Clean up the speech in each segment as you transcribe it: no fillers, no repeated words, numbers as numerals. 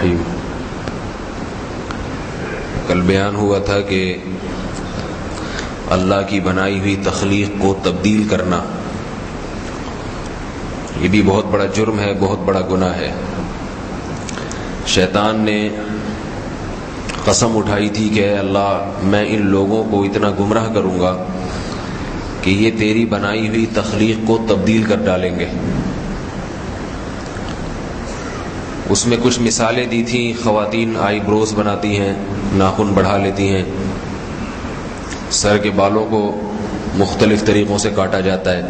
الرحیم۔ کل بیان ہوا تھا کہ اللہ کی بنائی ہوئی تخلیق کو تبدیل کرنا یہ بھی بہت بڑا جرم ہے، بہت بڑا گناہ ہے۔ شیطان نے قسم اٹھائی تھی کہ اے اللہ میں ان لوگوں کو اتنا گمراہ کروں گا کہ یہ تیری بنائی ہوئی تخلیق کو تبدیل کر ڈالیں گے۔ اس میں کچھ مثالیں دی تھیں، خواتین آئی بروز بناتی ہیں، ناخن بڑھا لیتی ہیں، سر کے بالوں کو مختلف طریقوں سے کاٹا جاتا ہے۔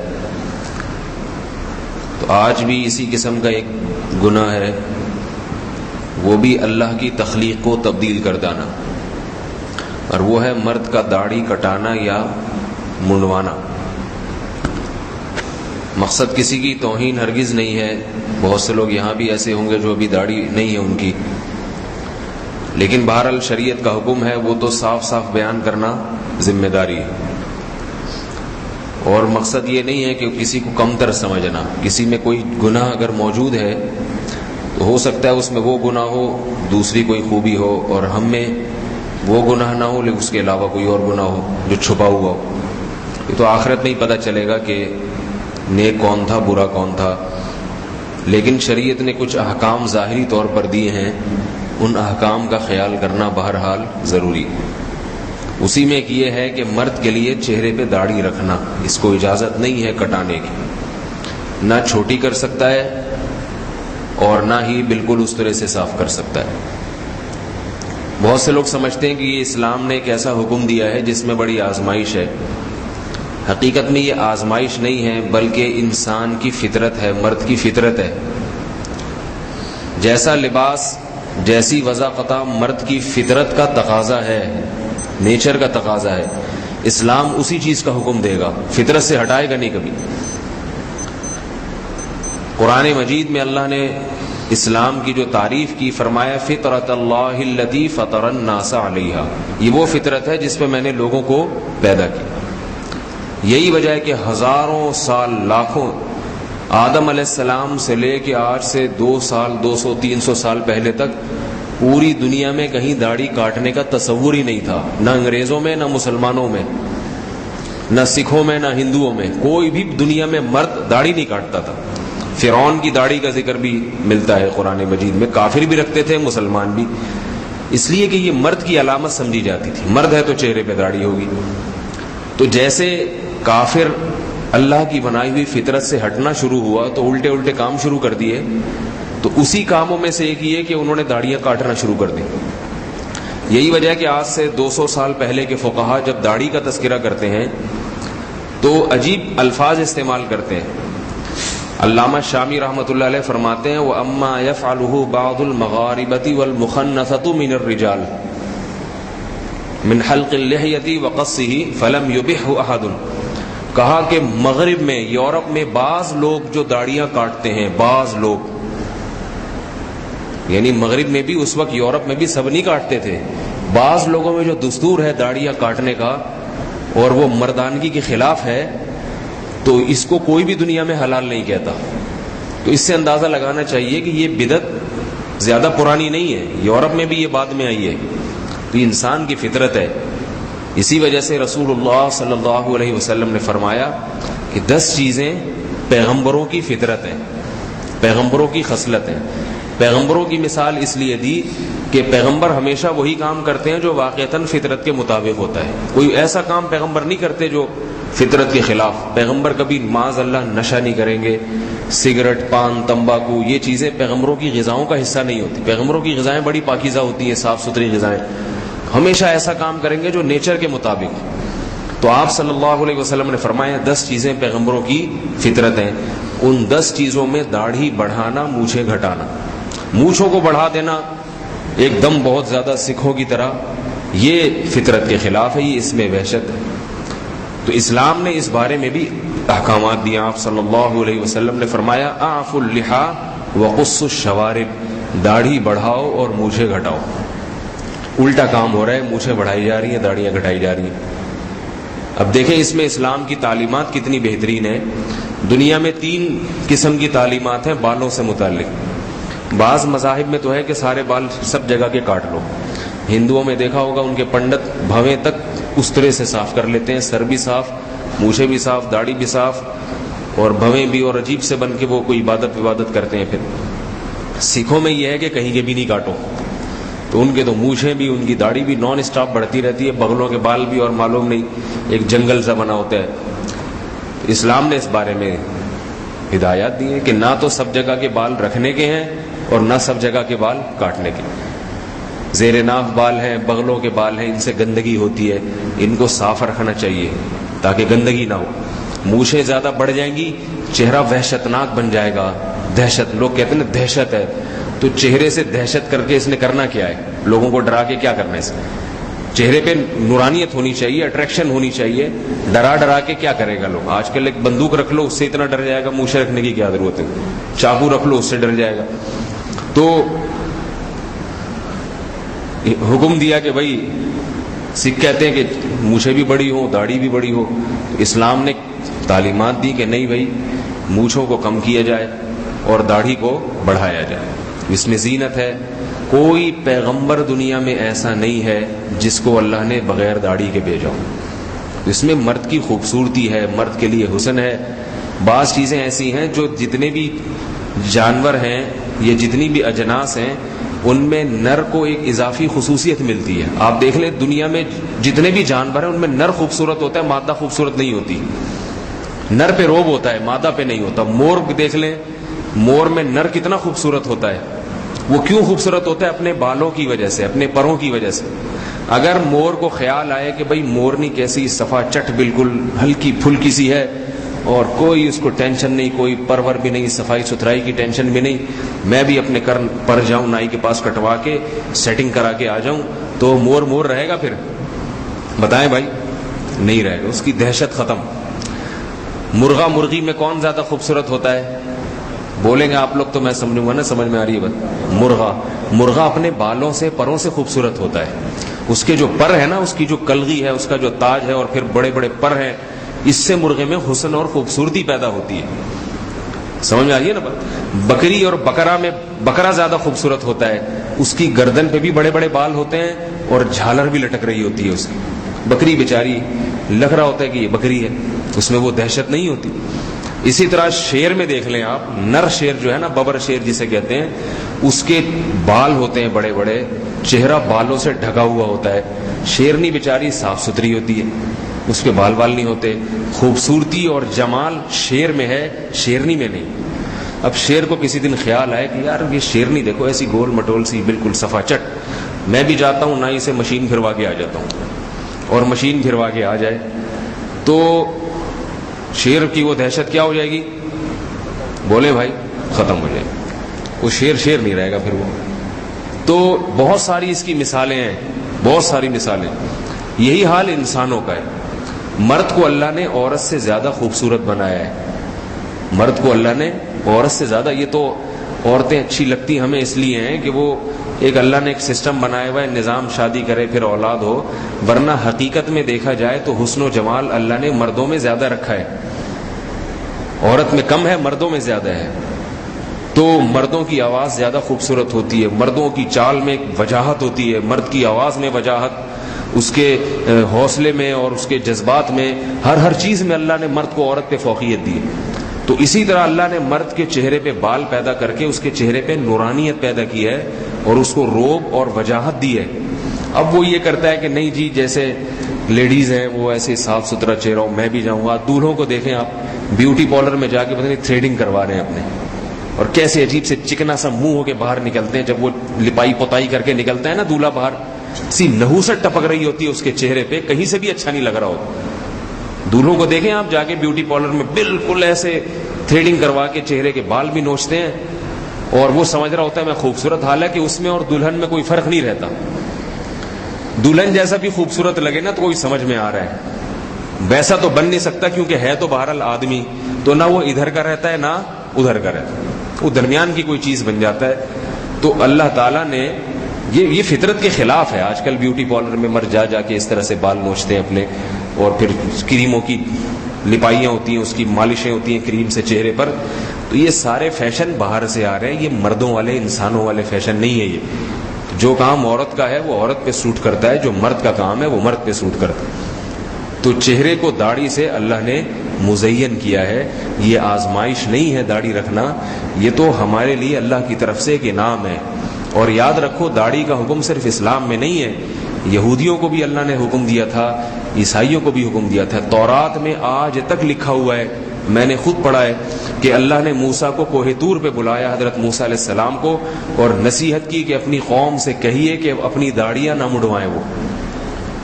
تو آج بھی اسی قسم کا ایک گناہ ہے، وہ بھی اللہ کی تخلیق کو تبدیل کر دینا، اور وہ ہے مرد کا داڑھی کٹانا یا منڈوانا۔ مقصد کسی کی توہین ہرگز نہیں ہے، بہت سے لوگ یہاں بھی ایسے ہوں گے جو ابھی داڑھی نہیں ہے ان کی، لیکن بہرحال شریعت کا حکم ہے وہ تو صاف صاف بیان کرنا ذمہ داری ہے۔ اور مقصد یہ نہیں ہے کہ کسی کو کمتر سمجھنا، کسی میں کوئی گناہ اگر موجود ہے تو ہو سکتا ہے اس میں وہ گناہ ہو، دوسری کوئی خوبی ہو، اور ہم میں وہ گناہ نہ ہو لیکن اس کے علاوہ کوئی اور گناہ ہو جو چھپا ہوا ہو۔ یہ تو آخرت میں ہی پتہ چلے گا کہ نیک کون تھا، برا کون تھا۔ لیکن شریعت نے کچھ احکام ظاہری طور پر دیے ہیں، ان احکام کا خیال کرنا بہرحال ضروری۔ اسی میں ایک یہ ہے کہ مرد کے لیے چہرے پہ داڑھی رکھنا، اس کو اجازت نہیں ہے کٹانے کی، نہ چھوٹی کر سکتا ہے اور نہ ہی بالکل اس طرح سے صاف کر سکتا ہے۔ بہت سے لوگ سمجھتے ہیں کہ یہ اسلام نے ایک ایسا حکم دیا ہے جس میں بڑی آزمائش ہے۔ حقیقت میں یہ آزمائش نہیں ہے، بلکہ انسان کی فطرت ہے، مرد کی فطرت ہے۔ جیسا لباس، جیسی وضاقتہ مرد کی فطرت کا تقاضا ہے، نیچر کا تقاضا ہے، اسلام اسی چیز کا حکم دے گا، فطرت سے ہٹائے گا نہیں کبھی۔ قرآن مجید میں اللہ نے اسلام کی جو تعریف کی، فرمایا فطرت اللہ التی فطر الناس علیہا، یہ وہ فطرت ہے جس پہ میں نے لوگوں کو پیدا کیا۔ یہی وجہ ہے کہ ہزاروں سال، لاکھوں، آدم علیہ السلام سے لے کے آج سے 200، 300 سال پہلے تک پوری دنیا میں کہیں داڑھی کاٹنے کا تصور ہی نہیں تھا، نہ انگریزوں میں، نہ مسلمانوں میں، نہ سکھوں میں، نہ ہندوؤں میں، کوئی بھی دنیا میں مرد داڑھی نہیں کاٹتا تھا۔ فرعون کی داڑھی کا ذکر بھی ملتا ہے قرآن مجید میں، کافر بھی رکھتے تھے، مسلمان بھی، اس لیے کہ یہ مرد کی علامت سمجھی جاتی تھی، مرد ہے تو چہرے پہ داڑھی ہوگی۔ تو جیسے کافر اللہ کی بنائی ہوئی فطرت سے ہٹنا شروع ہوا تو الٹے الٹے کام شروع کر دیے، تو اسی کاموں میں سے ایک یہ کہ انہوں نے داڑیاں کاٹنا شروع کر دی۔ یہی وجہ ہے کہ آج سے 200 سال پہلے کے فقہا جب داڑھی کا تذکرہ کرتے ہیں تو عجیب الفاظ استعمال کرتے ہیں۔ علامہ شامی رحمۃ اللہ علیہ فرماتے ہیں وَأَمَّا يَفْعَلُهُ بَعْضُ الْمَغَارِبَةِ وَالْمُخَنَّثَةُ مِنَ الرِّجَالِ مِنْ حَلْقِ اللِّحْيَةِ وَقَصِّهِ فَلَمْ يُبِحْهُ أَحَدٌ۔ کہا کہ مغرب میں، یورپ میں بعض لوگ جو داڑیاں کاٹتے ہیں، بعض لوگ، یعنی مغرب میں بھی اس وقت، یورپ میں بھی سب نہیں کاٹتے تھے، بعض لوگوں میں جو دستور ہے داڑیاں کاٹنے کا اور وہ مردانگی کے خلاف ہے، تو اس کو کوئی بھی دنیا میں حلال نہیں کہتا۔ تو اس سے اندازہ لگانا چاہیے کہ یہ بدعت زیادہ پرانی نہیں ہے، یورپ میں بھی یہ بعد میں آئی ہے، تو یہ انسان کی فطرت ہے۔ اسی وجہ سے رسول اللہ صلی اللہ علیہ وسلم نے فرمایا کہ 10 چیزیں پیغمبروں کی فطرت ہیں، پیغمبروں کی خصلت ہیں۔ پیغمبروں کی مثال اس لیے دی کہ پیغمبر ہمیشہ وہی کام کرتے ہیں جو واقعتاً فطرت کے مطابق ہوتا ہے، کوئی ایسا کام پیغمبر نہیں کرتے جو فطرت کے خلاف۔ پیغمبر کبھی معاذ اللہ نشہ نہیں کریں گے، سگریٹ، پان، تمباکو، یہ چیزیں پیغمبروں کی غذاؤں کا حصہ نہیں ہوتی۔ پیغمبروں کی غذائیں بڑی پاکیزہ ہوتی ہیں، صاف ستھری غذائیں، ہمیشہ ایسا کام کریں گے جو نیچر کے مطابق۔ تو آپ صلی اللہ علیہ وسلم نے فرمایا 10 چیزیں پیغمبروں کی فطرت ہیں، ان 10 چیزوں میں داڑھی بڑھانا، مونچھیں گھٹانا، مونچھوں کو بڑھا دینا ایک دم بہت زیادہ سکھوں کی طرح، یہ فطرت کے خلاف ہے، یہ اس میں وحشت ہے۔ تو اسلام نے اس بارے میں بھی احکامات دیے۔ آپ صلی اللہ علیہ وسلم نے فرمایا اعفوا اللحى وقصوا الشوارب، داڑھی بڑھاؤ اور مونچھیں گھٹاؤ۔ الٹا کام ہو رہا ہے، مونچھیں بڑھائی جا رہی ہیں، داڑیاں گھٹائی جا رہی ہیں۔ اب دیکھیں اس میں اسلام کی تعلیمات کتنی بہترین ہے۔ دنیا میں 3 قسم کی تعلیمات ہیں بالوں سے متعلق۔ بعض مذاہب میں تو ہے کہ سارے بال سب جگہ کے کاٹ لو. ہندوؤں میں دیکھا ہوگا ان کے پنڈت بھویں تک اس طرح سے صاف کر لیتے ہیں, سر بھی صاف, مونچھیں بھی صاف, داڑھی بھی صاف, اور بھویں بھی, اور عجیب سے بن کے وہ کوئی عبادت کرتے ہیں. پھر سکھوں میں یہ ہے کہ کہیں کے بھی نہیں کاٹو, تو ان کے تو مونچھیں بھی, ان کی داڑھی بھی نان اسٹاپ بڑھتی رہتی ہے, بغلوں کے بال بھی, اور معلوم نہیں ایک جنگل سا بنا ہوتا ہے. اسلام نے اس بارے میں ہدایات دی ہے کہ نہ تو سب جگہ کے بال رکھنے کے ہیں اور نہ سب جگہ کے بال کاٹنے کے. زیر ناف بال ہیں, بغلوں کے بال ہیں, ان سے گندگی ہوتی ہے, ان کو صاف رکھنا چاہیے تاکہ گندگی نہ ہو. مونچھیں زیادہ بڑھ جائیں گی, چہرہ وحشتناک بن جائے گا. دہشت, لوگ کہتے ہیں نا دہشت ہے, تو چہرے سے دہشت کر کے اس نے کرنا کیا ہے؟ لوگوں کو ڈرا کے کیا کرنا ہے؟ اس چہرے پہ نورانیت ہونی چاہیے, اٹریکشن ہونی چاہیے. ڈرا کے کیا کرے گا لوگ؟ آج کل ایک بندوق رکھ لو, اس سے اتنا ڈر جائے گا, مونچھیں رکھنے کی کیا ضرورت ہے؟ چاقو رکھ لو, اس سے ڈر جائے گا. تو حکم دیا کہ بھائی, سکھ کہتے ہیں کہ مونچھیں بھی بڑی ہو, داڑھی بھی بڑی ہو. اسلام نے تعلیمات دی کہ نہیں بھائی, مونچھوں کو کم کیا جائے اور داڑھی کو بڑھایا جائے. اس میں زینت ہے. کوئی پیغمبر دنیا میں ایسا نہیں ہے جس کو اللہ نے بغیر داڑھی کے بھیجا ہو. اس میں مرد کی خوبصورتی ہے, مرد کے لیے حسن ہے. بعض چیزیں ایسی ہیں جو جتنے بھی جانور ہیں, یہ جتنی بھی اجناس ہیں, ان میں نر کو ایک اضافی خصوصیت ملتی ہے. آپ دیکھ لیں دنیا میں جتنے بھی جانور ہیں ان میں نر خوبصورت ہوتا ہے, مادہ خوبصورت نہیں ہوتی. نر پہ روب ہوتا ہے, مادہ پہ نہیں ہوتا. مور دیکھ لیں, مور میں نر کتنا خوبصورت ہوتا ہے. وہ کیوں خوبصورت ہوتا ہے؟ اپنے بالوں کی وجہ سے, اپنے پروں کی وجہ سے. اگر مور کو خیال آئے کہ بھئی مورنی کیسی صفا چٹ بالکل ہلکی پھلکی سی ہے اور کوئی اس کو ٹینشن نہیں, کوئی پرور بھی نہیں, صفائی ستھرائی کی ٹینشن بھی نہیں, میں بھی اپنے پر جاؤں نائی کے پاس کٹوا کے سیٹنگ کرا کے آ جاؤں, تو مور رہے گا پھر؟ بتائیں بھائی, نہیں رہے گا. اس کی دہشت ختم. مرغا مرغی میں کون زیادہ خوبصورت ہوتا ہے؟ بولیں گے آپ لوگ تو میں سمجھوں گا نا, سمجھ میں آ رہی ہے بات. مرغا اپنے بالوں سے, پروں سے خوبصورت ہوتا ہے. اس کے جو پر ہے نا, اس کی جو کلغی ہے, اس کا جو تاج ہے, اور پھر بڑے بڑے پر ہیں, اس سے مرغے میں حسن اور خوبصورتی پیدا ہوتی ہے. سمجھ میں آ رہی ہے نا بات. بکری اور بکرا میں بکرا زیادہ خوبصورت ہوتا ہے. اس کی گردن پہ بھی بڑے بڑے بال ہوتے ہیں اور جھالر بھی لٹک رہی ہوتی ہے اس کی. بکری بیچاری لگ رہا ہوتا ہے کہ یہ بکری ہے, اس میں وہ دہشت نہیں ہوتی. اسی طرح شیر میں دیکھ لیں آپ, نر شیر جو ہے نا, ببر شیر جسے کہتے ہیں, اس کے بال ہوتے ہیں بڑے بڑے, چہرہ بالوں سے ڈھکا ہوا ہوتا ہے. شیرنی بیچاری صاف ستھری ہوتی ہے, اس کے بال نہیں ہوتے. خوبصورتی اور جمال شیر میں ہے, شیرنی میں نہیں. اب شیر کو کسی دن خیال آئے کہ یار یہ شیرنی دیکھو ایسی گول مٹول سی بالکل صفا چٹ, میں بھی جاتا ہوں نائی سے مشین پھروا کے آ جاتا ہوں, اور مشین پھروا کے آ جائے تو شیر کی وہ دہشت کیا ہو جائے گی؟ بولے بھائی, ختم ہو جائے گی. وہ شیر نہیں رہے گا پھر وہ. تو بہت ساری اس کی مثالیں ہیں, بہت ساری مثالیں. یہی حال انسانوں کا ہے. مرد کو اللہ نے عورت سے زیادہ خوبصورت بنایا ہے. مرد کو اللہ نے عورت سے زیادہ, یہ تو عورتیں اچھی لگتی ہمیں اس لیے ہیں کہ وہ ایک اللہ نے ایک سسٹم بنایا ہوا ہے, نظام, شادی کرے پھر اولاد ہو, ورنہ حقیقت میں دیکھا جائے تو حسن و جمال اللہ نے مردوں میں زیادہ رکھا ہے. عورت میں کم ہے, مردوں میں زیادہ ہے. تو مردوں کی آواز زیادہ خوبصورت ہوتی ہے, مردوں کی چال میں ایک وجاہت ہوتی ہے, مرد کی آواز میں وجاہت, اس کے حوصلے میں اور اس کے جذبات میں, ہر چیز میں اللہ نے مرد کو عورت پہ فوقیت دی ہے. تو اسی طرح اللہ نے مرد کے چہرے پہ بال پیدا کر کے اس کے چہرے پہ نورانیت پیدا کی ہے اور اس کو روب اور وجاہت دی ہے. اب وہ یہ کرتا ہے کہ نہیں جی, جیسے لیڈیز ہیں وہ ایسے صاف ستھرا چہرہ ہو, میں بھی جاؤں گا. دولہوں کو دیکھیں آپ, بیوٹی پارلر میں جا کے پتہ نہیں تھریڈنگ کروا رہے ہیں اپنے, اور کیسے عجیب سے چکنا سا منہ ہو کے باہر نکلتے ہیں. جب وہ لپائی پوتائی کر کے نکلتا ہے نا دولہا باہر, سی نحوست ٹپک رہی ہوتی ہے اس کے چہرے پہ, کہیں سے بھی اچھا نہیں لگ رہا ہو. دولہوں کو دیکھیں آپ جا کے بیوٹی پارلر میں, بالکل ایسے تھریڈنگ کروا کے چہرے کے بال بھی نوچتے ہیں, اور وہ سمجھ رہا ہوتا ہے میں خوبصورت. حالانکہ اس میں اور دلہن میں کوئی فرق نہیں رہتا. دلہن جیسا بھی خوبصورت لگے نا تو کوئی سمجھ میں آ رہا ہے, ویسا تو بن نہیں سکتا کیونکہ ہے تو بہرحال آدمی, تو نہ وہ ادھر کا رہتا ہے نہ ادھر کا رہتا ہے, وہ درمیان کی کوئی چیز بن جاتا ہے. تو اللہ تعالیٰ نے یہ فطرت کے خلاف ہے. آج کل بیوٹی پارلر میں مرد جا کے اس طرح سے بال نوچتے ہیں اپنے, اور پھر کریموں کی لپائیاں ہوتی ہیں, اس کی مالشیں ہوتی ہیں کریم سے چہرے پر. تو تو یہ سارے فیشن باہر سے آ رہے ہیں، یہ مردوں والے انسانوں والے فیشن نہیں ہے. یہ جو کام عورت کا ہے وہ عورت پہ سوٹ کرتا ہے، جو مرد کا کام ہے وہ مرد پہ سوٹ کرتا ہے. تو چہرے کو داڑھی سے اللہ نے مزین کیا ہے. یہ آزمائش نہیں ہے داڑھی رکھنا، یہ تو ہمارے لیے اللہ کی طرف سے ایک انعام ہے. اور یاد رکھو داڑھی کا حکم صرف اسلام میں نہیں ہے، یہودیوں کو بھی اللہ نے حکم دیا تھا، عیسائیوں کو بھی حکم دیا تھا. تورات میں آج تک لکھا ہوا ہے، میں نے خود پڑھا ہے کہ اللہ نے موسیٰ کو کوہ طور پہ بلایا، حضرت موسیٰ علیہ السلام کو، اور نصیحت کی کہ اپنی قوم سے کہیے کہ اپنی داڑیاں نہ مڑوائیں، وہ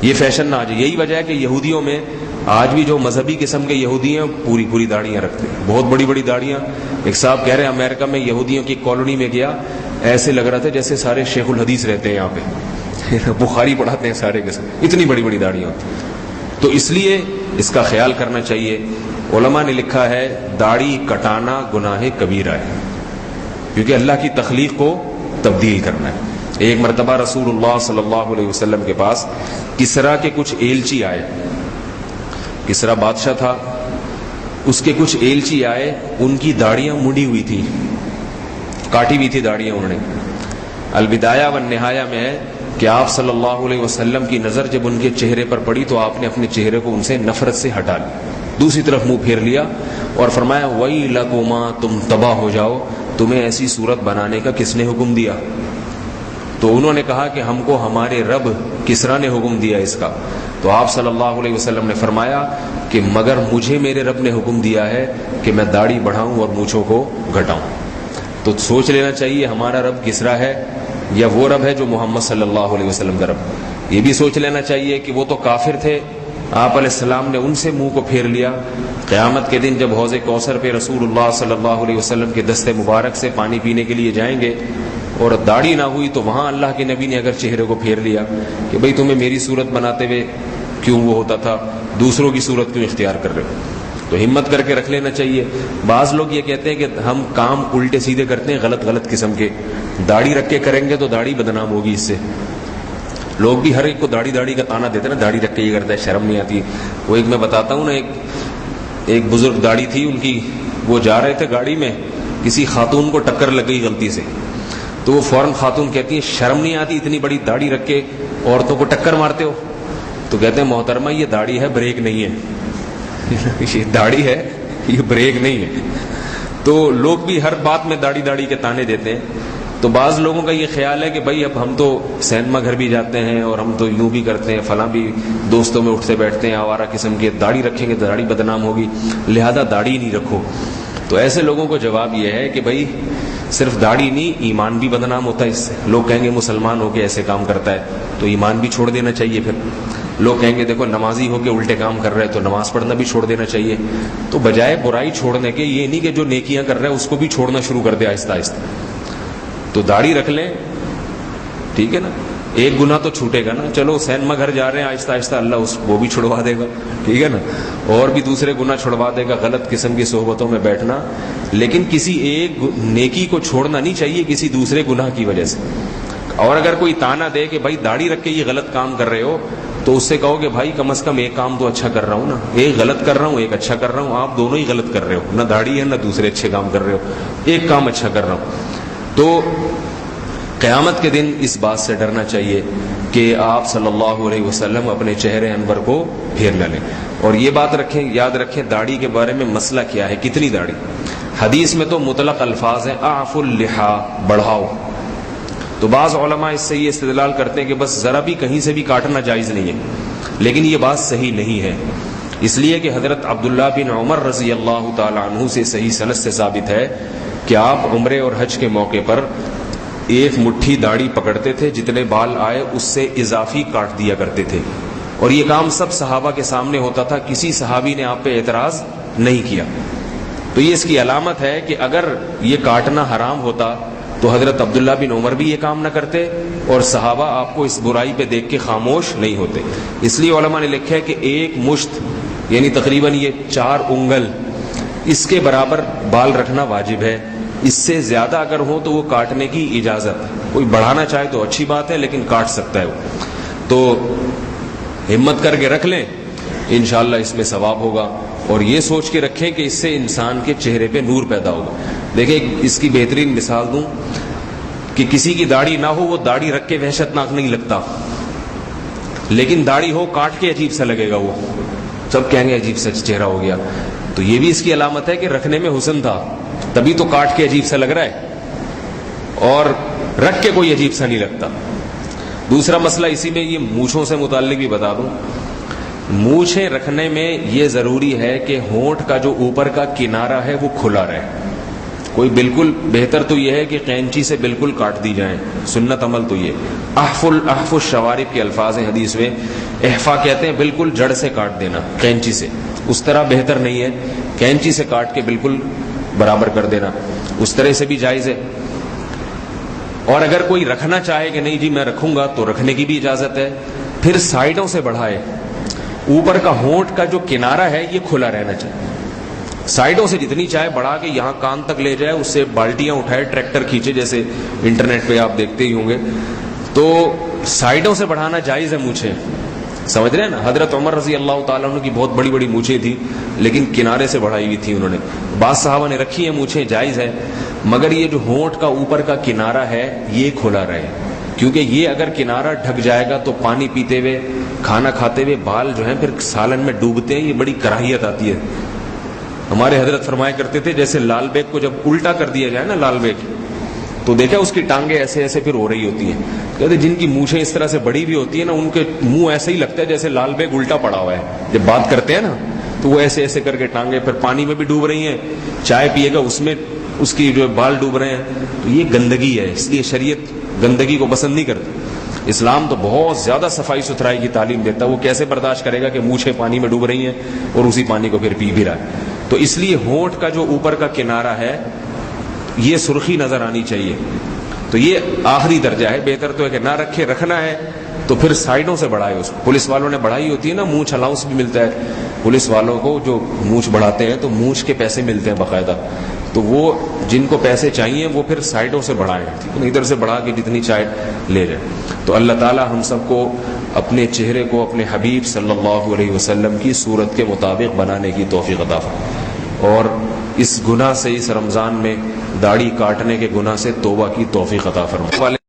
یہ فیشن نہ آ جائے. یہی وجہ ہے کہ یہودیوں میں آج بھی جو مذہبی قسم کے یہودی ہیں پوری پوری داڑیاں رکھتے ہیں، بہت بڑی بڑی داڑیاں. ایک صاحب کہہ رہے ہیں امریکہ میں یہودیوں کی کالونی میں گیا، ایسے لگ رہا تھا جیسے سارے شیخ الحدیث رہتے ہیں یہاں پہ، بخاری پڑھاتے ہیں سارے کے سارے، اتنی بڑی بڑی داڑیاں. تو اس لیے اس کا خیال کرنا چاہیے. علماء نے لکھا ہے داڑھی کٹانا گناہ کبیرہ ہے، کیونکہ اللہ کی تخلیق کو تبدیل کرنا ہے. ایک مرتبہ رسول اللہ صلی اللہ علیہ وسلم کے پاس کسرا کے کچھ ایلچی آئے. کسرا بادشاہ تھا، اس کے کچھ ایلچی آئے، ان کی داڑیاں مڑی ہوئی تھی، کاٹی ہوئی تھی داڑیاں انہوں نے. البدایہ والنہایہ میں ہے کہ آپ صلی اللہ علیہ وسلم کی نظر جب ان کے چہرے پر پڑی تو آپ نے اپنے چہرے کو ان سے نفرت سے ہٹا لی، دوسری طرف منہ پھیر لیا اور فرمایا وَيْلَكُمَا، تم تباہ ہو جاؤ، تمہیں ایسی صورت بنانے کا کس نے حکم دیا؟ تو انہوں نے کہا کہ ہم کو ہمارے رب کسرا نے حکم دیا اس کا. تو آپ صلی اللہ علیہ وسلم نے فرمایا کہ مگر مجھے میرے رب نے حکم دیا ہے کہ میں داڑھی بڑھاؤں اور مونچھوں کو گھٹاؤں. تو سوچ لینا چاہیے ہمارا رب کسرا ہے یا وہ رب ہے جو محمد صلی اللہ علیہ وسلم کا رب. یہ بھی سوچ لینا چاہیے کہ وہ تو کافر تھے، آپ علیہ السلام نے ان سے منہ کو پھیر لیا. قیامت کے دن جب حوض کوثر پہ رسول اللہ صلی اللہ علیہ وسلم کے دست مبارک سے پانی پینے کے لیے جائیں گے اور داڑھی نہ ہوئی تو وہاں اللہ کے نبی نے اگر چہرے کو پھیر لیا کہ بھئی تمہیں میری صورت بناتے ہوئے کیوں وہ ہوتا تھا، دوسروں کی صورت کیوں اختیار کر رہے ہو؟ تو ہمت کر کے رکھ لینا چاہیے. بعض لوگ یہ کہتے ہیں کہ ہم کام الٹے سیدھے کرتے ہیں، غلط غلط قسم کے. داڑھی رکھ کے کریں گے تو داڑھی بدنام ہوگی اس سے. لوگ بھی ہر ایک کو داڑھی کا تانا دیتے ہیں نا، داڑھی رکھ کے یہ کرتا ہے، شرم نہیں آتی. وہ ایک میں بتاتا ہوں نا، ایک بزرگ داڑھی تھی ان کی، وہ جا رہے تھے گاڑی میں، کسی خاتون کو ٹکر لگ گئی غلطی سے، تو وہ فوراً خاتون کہتی ہے شرم نہیں آتی اتنی بڑی داڑھی رکھ کے عورتوں کو ٹکر مارتے ہو؟ تو کہتے ہیں محترمہ یہ داڑھی ہے، بریک نہیں ہے. یہ داڑھی ہے، یہ بریک نہیں ہے. تو لوگ بھی ہر بات میں داڑھی کے تانے دیتے ہیں. تو بعض لوگوں کا یہ خیال ہے کہ بھائی اب ہم تو سینما گھر بھی جاتے ہیں اور ہم تو یوں بھی کرتے ہیں، فلاں بھی دوستوں میں اٹھتے بیٹھتے ہیں آوارہ قسم کے، داڑھی رکھیں گے تو داڑھی بدنام ہوگی، لہذا داڑھی نہیں رکھو. تو ایسے لوگوں کو جواب یہ ہے کہ بھائی صرف داڑھی نہیں، ایمان بھی بدنام ہوتا ہے اس سے. لوگ کہیں گے مسلمان ہو کے ایسے کام کرتا ہے تو ایمان بھی چھوڑ دینا چاہیے. پھر لوگ کہیں گے دیکھو نمازی ہو کے الٹے کام کر رہے تو نماز پڑھنا بھی چھوڑ دینا چاہیے. تو بجائے برائی چھوڑنے کے یہ نہیں کہ جو نیکیاں کر رہے ہیں اس کو بھی چھوڑنا شروع کر دے آہستہ آہستہ. تو داڑھی رکھ لیں، ٹھیک ہے نا، ایک گناہ تو چھوٹے گا نا. چلو سینما گھر جا رہے ہیں، آہستہ آہستہ اللہ وہ بھی چھڑوا دے گا، ٹھیک ہے نا، اور بھی دوسرے گناہ چھڑوا دے گا، غلط قسم کی صحبتوں میں بیٹھنا. لیکن کسی ایک نیکی کو چھوڑنا نہیں چاہیے کسی دوسرے گناہ کی وجہ سے. اور اگر کوئی تانا دے کہ بھائی داڑھی رکھ کے یہ غلط کام کر رہے ہو، تو اس سے کہو کہ بھائی کم از کم ایک کام تو اچھا کر رہا ہوں نا، ایک غلط کر رہا ہوں ایک اچھا کر رہا ہوں. آپ دونوں ہی غلط کر رہے ہو، نہ داڑھی ہے نہ دوسرے اچھے کام کر رہے ہو، ایک کام اچھا کر رہا ہوں. تو قیامت کے دن اس بات سے ڈرنا چاہیے کہ آپ صلی اللہ علیہ وسلم اپنے چہرے انور کو پھیر نہ لیں. اور یہ بات رکھیں، یاد رکھیں داڑھی کے بارے میں مسئلہ کیا ہے، کتنی داڑھی. حدیث میں تو مطلق الفاظ ہیں اعفوا اللحا، بڑھاؤ. تو بعض علماء اس سے یہ استدلال کرتے ہیں کہ بس ذرا بھی کہیں سے بھی کاٹنا جائز نہیں ہے، لیکن یہ بات صحیح نہیں ہے. اس لیے کہ حضرت عبداللہ بن عمر رضی اللہ تعالی عنہ سے صحیح سند سے ثابت ہے کہ آپ عمرے اور حج کے موقع پر ایک مٹھی داڑھی پکڑتے تھے، جتنے بال آئے اس سے اضافی کاٹ دیا کرتے تھے. اور یہ کام سب صحابہ کے سامنے ہوتا تھا، کسی صحابی نے آپ پہ اعتراض نہیں کیا. تو یہ اس کی علامت ہے کہ اگر یہ کاٹنا حرام ہوتا تو حضرت عبداللہ بن عمر بھی یہ کام نہ کرتے اور صحابہ آپ کو اس برائی پہ دیکھ کے خاموش نہیں ہوتے. اس لیے علماء نے لکھا ہے کہ ایک مشت یعنی تقریباً یہ 4 انگل، اس کے برابر بال رکھنا واجب ہے. اس سے زیادہ اگر ہو تو وہ کاٹنے کی اجازت، کوئی بڑھانا چاہے تو اچھی بات ہے لیکن کاٹ سکتا ہے وہ. تو ہمت کر کے رکھ لیں، انشاءاللہ اس میں ثواب ہوگا. اور یہ سوچ کے رکھیں کہ اس سے انسان کے چہرے پہ نور پیدا ہوگا. دیکھیں اس کی بہترین مثال دوں کہ کسی کی داڑھی نہ ہو, وہ داڑھی رکھ کے وحشت ناک نہیں لگتا, لیکن داڑھی ہو کاٹ کے عجیب سا لگے گا, وہ سب کہیں گے عجیب سا چہرہ ہو گیا. تو یہ بھی اس کی علامت ہے کہ رکھنے میں حسن تھا, تبھی تو کاٹ کے عجیب سا لگ رہا ہے, اور رکھ کے کوئی عجیب سا نہیں لگتا. دوسرا مسئلہ اسی میں یہ مونچھوں سے متعلق بھی بتا دوں. مونچھیں رکھنے میں یہ ضروری ہے کہ ہونٹ کا جو اوپر کا کنارہ ہے وہ کھلا رہے. کوئی بالکل بہتر تو یہ ہے کہ قینچی سے بالکل کاٹ دی جائیں, سنت عمل تو یہ. احف الشوارب کے الفاظ ہیں حدیث میں, احفا کہتے ہیں بالکل جڑ سے کاٹ دینا قینچی سے, اس طرح بہتر نہیں ہے, قینچی سے کاٹ کے بالکل برابر کر دینا, اس طرح سے بھی جائز ہے. اور اگر کوئی رکھنا چاہے کہ نہیں جی میں رکھوں گا تو رکھنے کی بھی اجازت ہے. پھر سائڈوں سے بڑھائے, اوپر کا ہونٹ کا جو کنارہ ہے یہ کھلا رہنا چاہیے. سائڈوں سے جتنی چاہے بڑھا کے یہاں کان تک لے جائے, اس سے بالٹیاں اٹھائے, ٹریکٹر کھینچے, جیسے انٹرنیٹ پہ آپ دیکھتے ہی ہوں گے. تو سائڈوں سے بڑھانا جائز ہے مونچھیں, سمجھ رہے ہیں نا. حضرت عمر رضی اللہ تعالیٰ عنہ کی بہت بڑی بڑی مونچھیں تھی, لیکن کنارے سے بڑھائی ہوئی تھی انہوں نے. بعض صحابہ نے رکھی ہیں مونچھیں, جائز ہے, مگر یہ جو ہونٹ کا اوپر کا کنارہ ہے یہ کھلا رہے, کیونکہ یہ اگر کنارہ ڈھک جائے گا تو پانی پیتے ہوئے, کھانا کھاتے ہوئے بال جو ہیں پھر سالن میں ڈوبتے ہیں, یہ بڑی کراہیت آتی ہے. ہمارے حضرت فرمایا کرتے تھے جیسے لال بیگ کو جب الٹا کر دیا جائے نا, لال بیگ, تو دیکھا اس کی ٹانگیں ایسے ایسے پھر ہو رہی ہوتی ہیں. کہتے جن کی مونچھیں اس طرح سے بڑی بھی ہوتی ہیں نا, ان کے منہ ایسے ہی لگتا ہے جیسے لال بیگ الٹا پڑا ہوا ہے. جب بات کرتے ہیں نا تو وہ ایسے ایسے کر کے ٹانگیں پھر پانی میں بھی ڈوب رہی ہیں, چائے پیے گا اس میں اس کی جو بال ڈوب رہے ہیں. تو یہ گندگی ہے, اس لیے شریعت گندگی کو پسند نہیں کرتی. اسلام تو بہت زیادہ صفائی ستھرائی کی تعلیم دیتا ہے. وہ کیسے برداشت کرے گا کہ مونچھیں پانی میں ڈوب رہی ہیں اور اسی پانی کو پھر پی بھی رہا ہے. تو اس لیے ہونٹ کا جو اوپر کا کنارہ ہے یہ سرخی نظر آنی چاہیے. تو یہ آخری درجہ ہے, بہتر تو ہے کہ نہ رکھے. رکھنا ہے تو پھر سائڈوں سے بڑھائے. اس پولیس والوں نے بڑھائی ہوتی ہے نا, مونچھ الاؤنس بھی ملتا ہے پولیس والوں کو, جو مونچھ بڑھاتے ہیں تو مونچھ کے پیسے ملتے ہیں باقاعدہ. تو وہ جن کو پیسے چاہیے وہ پھر سائڈوں سے بڑھائیں, ادھر سے بڑھا کے جتنی چاہے لے جائیں. تو اللہ تعالی ہم سب کو اپنے چہرے کو اپنے حبیب صلی اللہ علیہ وسلم کی صورت کے مطابق بنانے کی توفیق عطا فرمائے, اور اس گناہ سے, اس رمضان میں داڑھی کاٹنے کے گناہ سے توبہ کی توفیق عطا فرمائے.